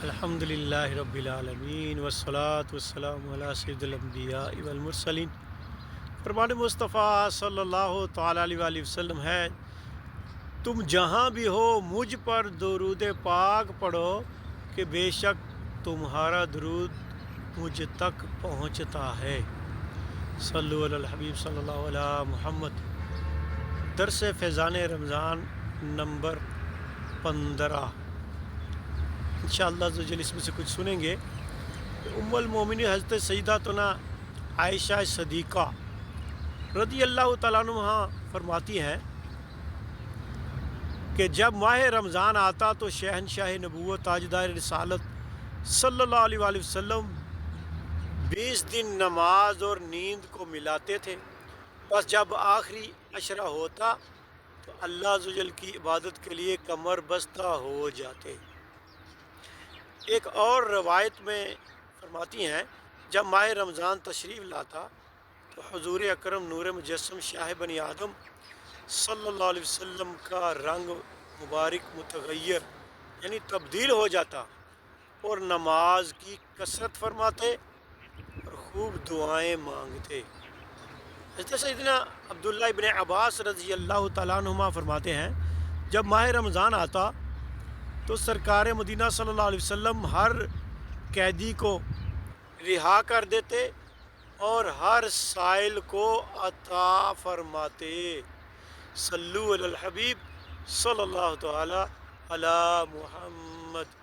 الحمدللہ رب العالمین والصلاة والسلام علی سید الانبیاء والمرسلین۔ فرمان مصطفیٰ صلی اللہ تعالیٰ علیہ وآلہ وسلم ہے، تم جہاں بھی ہو مجھ پر درود پاک پڑھو کہ بے شک تمہارا درود مجھ تک پہنچتا ہے۔ صلو علی الحبیب صلی اللہ علیہ محمد۔ درس فیضان رمضان نمبر 15۔ انشاءاللہ عزوجل اس میں سے کچھ سنیں گے۔ ام المومنین حضرت سیداتنا عائشہ صدیقہ رضی اللہ تعالیٰ عنہ فرماتی ہیں کہ جب ماہ رمضان آتا تو شہنشاہ نبوت تاجدار رسالت صلی اللہ علیہ وآلہ وسلم 20 دن نماز اور نیند کو ملاتے تھے، بس جب آخری عشرہ ہوتا تو اللہ عزوجل کی عبادت کے لیے کمر بستہ ہو جاتے۔ ایک اور روایت میں فرماتی ہیں، جب ماہ رمضان تشریف لاتا تو حضور اکرم نور مجسم شاہ بنی آدم صلی اللہ علیہ وسلم کا رنگ مبارک متغیر یعنی تبدیل ہو جاتا اور نماز کی کثرت فرماتے اور خوب دعائیں مانگتے۔ حضرت سیدنا عبداللہ ابن عباس رضی اللہ تعالیٰ عنہما فرماتے ہیں، جب ماہ رمضان آتا تو سرکار مدینہ صلی اللہ علیہ وسلم ہر قیدی کو رہا کر دیتے اور ہر سائل کو عطا فرماتے۔ صلو علی الحبیب صلی اللہ تعالی علی محمد۔